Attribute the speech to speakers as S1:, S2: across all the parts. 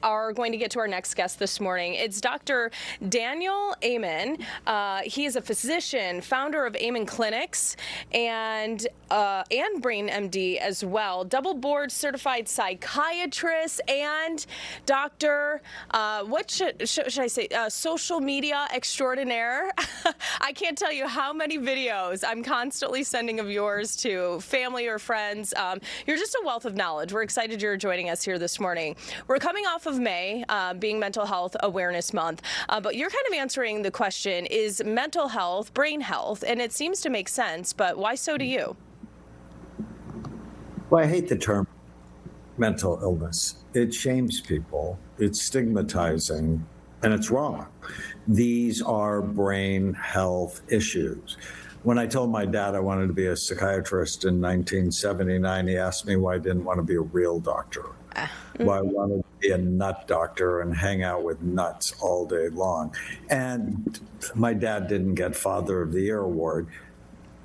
S1: are going to get to our next guest this morning. It's Dr. Daniel Amen. He is a physician, founder of Amen Clinics, and Brain MD as well, double board certified psychiatrist, and Dr. What should I say? Social media extraordinaire. I can't tell you how many videos I'm constantly sending of yours to family or friends. You're just a wealth of knowledge. We're excited you're joining us here this morning. We're coming off of May, being Mental Health Awareness Month, but you're kind of answering the question, is mental health brain health? And it seems to make sense, but why so do you?
S2: Well, I hate the term mental illness. It shames people, it's stigmatizing, and it's wrong. These are brain health issues. When I told my dad I wanted to be a psychiatrist in 1979, he asked me why I didn't want to be a real doctor, why I wanted to be a nut doctor and hang out with nuts all day long. And my dad didn't get Father of the Year award,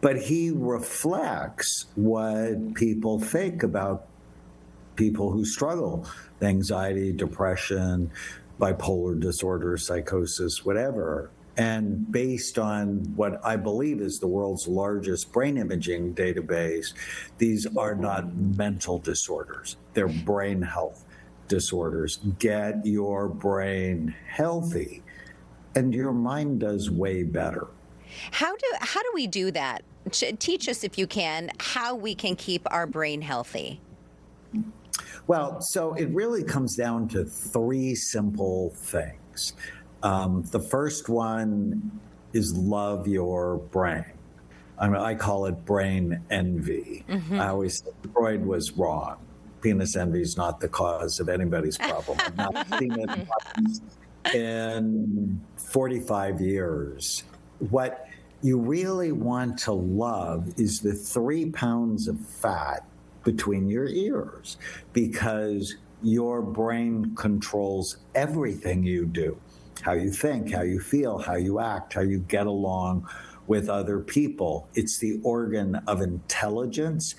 S2: but he reflects what people think about people who struggle with anxiety, depression, bipolar disorder, psychosis, whatever. And based on what I believe is the world's largest brain imaging database, these are not mental disorders. They're brain health disorders. Get your brain healthy, and your mind does way better.
S3: How do we do that? Teach us, if you can, how we can keep our brain healthy.
S2: Well, so it really comes down to three simple things. The first one is love your brain. I mean, I call it brain envy. Mm-hmm. I always said Freud was wrong. Penis envy is not the cause of anybody's problem. I've not seen it in 45 years. What you really want to love is the 3 pounds of fat between your ears, because your brain controls everything you do. How you think, how you feel, how you act, how you get along with other people. It's the organ of intelligence,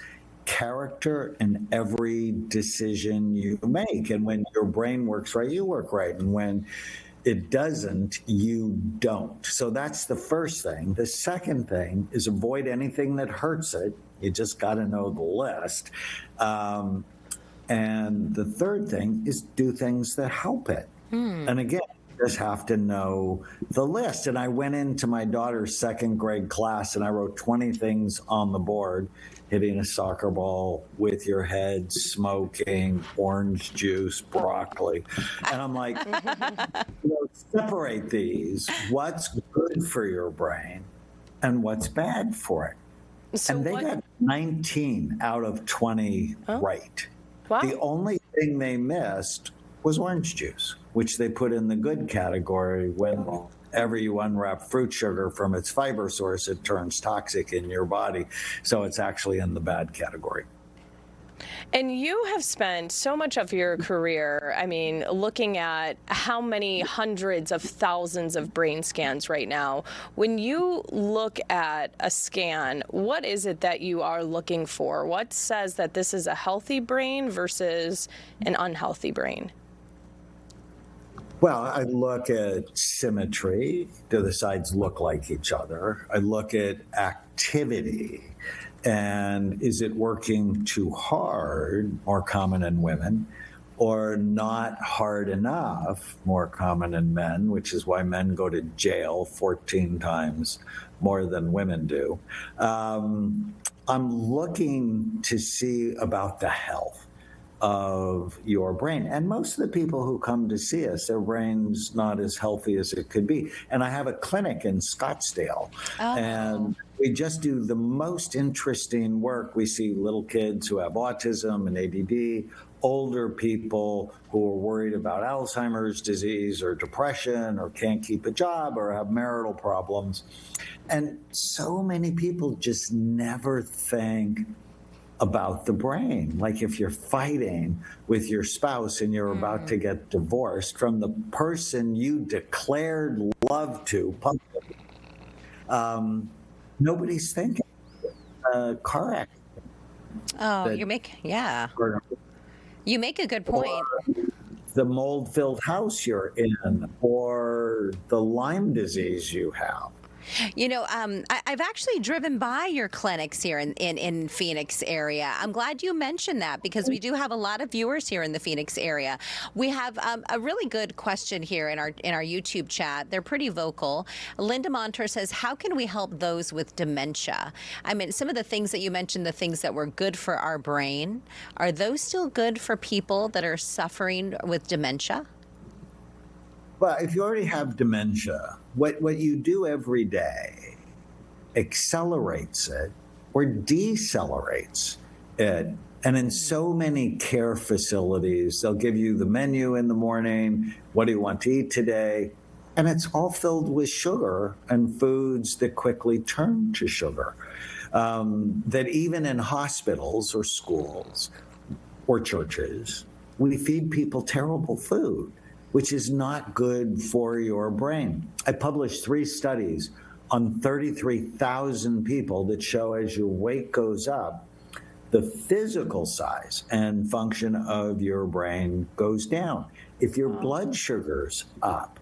S2: character, and every decision you make. And when your brain works right, you work right. And when it doesn't, you don't. So that's the first thing. The second thing is avoid anything that hurts it. You just got to know the list. And the third thing is do things that help it. And again, you just have to know the list. And I went into my daughter's second grade class and I wrote 20 things on the board: hitting a soccer ball with your head, smoking, orange juice, broccoli. And I'm like, separate these. What's good for your brain and what's bad for it? So and they got 19 out of 20 right.
S1: Wow.
S2: The only thing they missed was orange juice, which they put in the good category. Whenever you unwrap fruit sugar from its fiber source, it turns toxic in your body. So it's actually in the bad category.
S1: And you have spent so much of your career, I mean, looking at how many hundreds of thousands of brain scans right now. When you look at a scan, what is it that you are looking for? What says that this is a healthy brain versus an unhealthy brain?
S2: Well, I look at symmetry. Do the sides look like each other? I look at activity. And is it working too hard, more common in women, or not hard enough, more common in men, which is why men go to jail 14 times more than women do. I'm looking to see about the health of your brain. And most of the people who come to see us, their brain's not as healthy as it could be. And I have a clinic in Scottsdale. And we just do the most interesting work. We see little kids who have autism and ADD, older people who are worried about Alzheimer's disease or depression or can't keep a job or have marital problems. And so many people just never think about the brain. Like if you're fighting with your spouse and you're about to get divorced from the person you declared love to publicly, nobody's thinking. Car accident.
S3: Oh, you make a good point.
S2: the mold-filled house you're in or the Lyme disease you have.
S3: I've actually driven by your clinics here in Phoenix area. I'm glad you mentioned that because we do have a lot of viewers here in the Phoenix area. We have a really good question here in our YouTube chat. They're pretty vocal. Linda Montour says, how can we help those with dementia? I mean, some of the things that you mentioned, the things that were good for our brain, are those still good for people that are suffering with dementia?
S2: Well, if you already have dementia, what you do every day accelerates it or decelerates it. And in so many care facilities, they'll give you the menu in the morning. What do you want to eat today? And it's all filled with sugar and foods that quickly turn to sugar. That even in hospitals or schools or churches, we feed people terrible food, which is not good for your brain. I published 3 studies on 33,000 people that show as your weight goes up, the physical size and function of your brain goes down. If your blood sugar's up,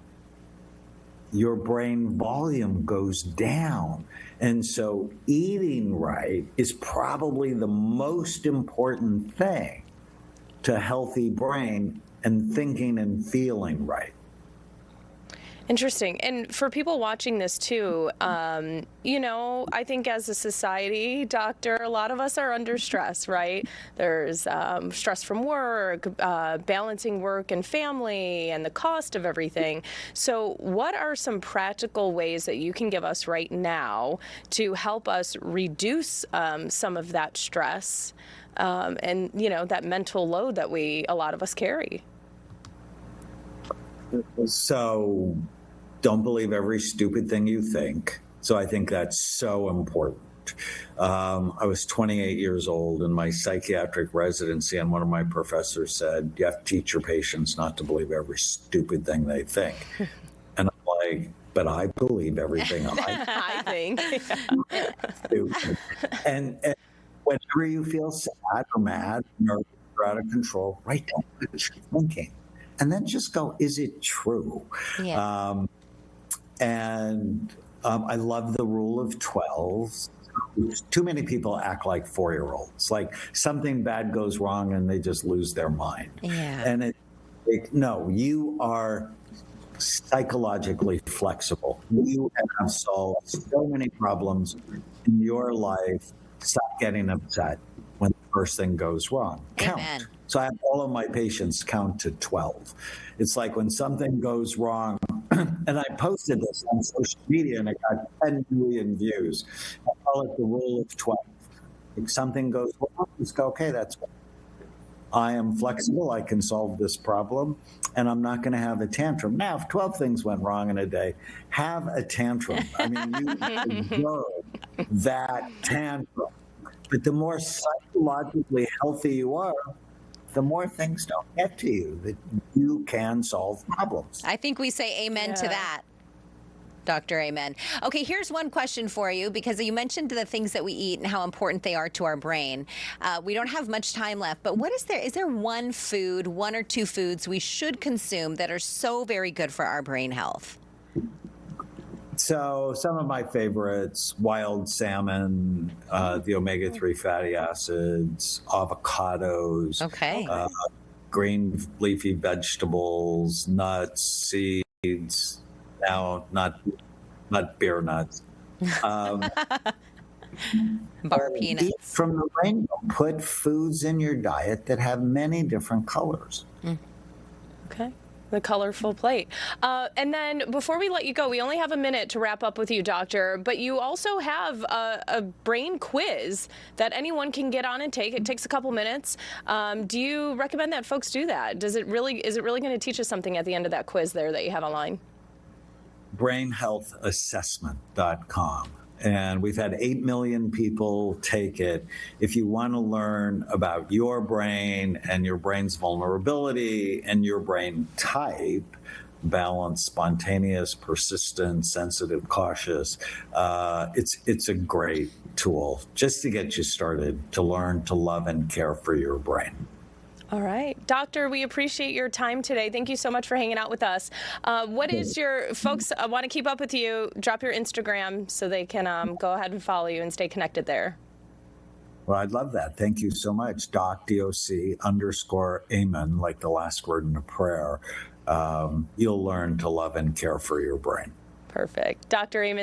S2: your brain volume goes down. And so eating right is probably the most important thing to a healthy brain and thinking and feeling right.
S1: Interesting. And for people watching this too, I think as a society, doctor, a lot of us are under stress, right? There's stress from work, balancing work and family, and the cost of everything. So what are some practical ways that you can give us right now to help us reduce some of that stress and, that mental load that a lot of us carry?
S2: So don't believe every stupid thing you think. So I think that's so important. I was 28 years old in my psychiatric residency, and one of my professors said, you have to teach your patients not to believe every stupid thing they think. And I'm like, but I believe everything
S1: I think.
S2: Stupid. And whenever you feel sad or mad or out of control, write down what you're thinking. And then just go, is it true?
S3: Yeah.
S2: I love the rule of 12. Too many people act like 4-year-olds. Like something bad goes wrong and they just lose their mind.
S3: Yeah.
S2: And no, you are psychologically flexible. You have solved so many problems in your life. Stop getting upset when the first thing goes wrong. Count.
S3: Amen.
S2: So I have all of my patients count to 12. It's like when something goes wrong, and I posted this on social media and it got 10 million views. I call it the rule of 12. If something goes wrong, just go, okay, that's fine. I am flexible. I can solve this problem, and I'm not going to have a tantrum. Now, if 12 things went wrong in a day, have a tantrum. I mean, you deserve that tantrum. But the more psychologically healthy you are, the more things don't get to you, that you can solve problems.
S3: I think we say amen to that. Dr. Amen. Okay, here's one question for you, because you mentioned the things that we eat and how important they are to our brain. We don't have much time left, but is there one food, 1 or 2 foods we should consume that are so very good for our brain health?
S2: So some of my favorites, wild salmon, the omega-3 fatty acids, avocados, green leafy vegetables, nuts, seeds, now not beer nuts.
S3: Bar peanuts.
S2: Eat from the rainbow. Put foods in your diet that have many different colors.
S1: Okay. The colorful plate. And then before we let you go, we only have a minute to wrap up with you, doctor, but you also have a brain quiz that anyone can get on and take. It takes a couple minutes. Do you recommend that folks do that? Is it really going to teach us something at the end of that quiz there that you have online?
S2: brainhealthassessment.com. And we've had 8 million people take it. If you want to learn about your brain and your brain's vulnerability and your brain type, balanced, spontaneous, persistent, sensitive, cautious, it's a great tool just to get you started to learn to love and care for your brain.
S1: All right. Doctor, we appreciate your time today. Thank you so much for hanging out with us. What is your folks want to keep up with you? Drop your Instagram so they can go ahead and follow you and stay connected there.
S2: Well, I'd love that. Thank you so much. Doc_Amen, like the last word in a prayer. You'll learn to love and care for your brain.
S1: Perfect. Dr. Amen.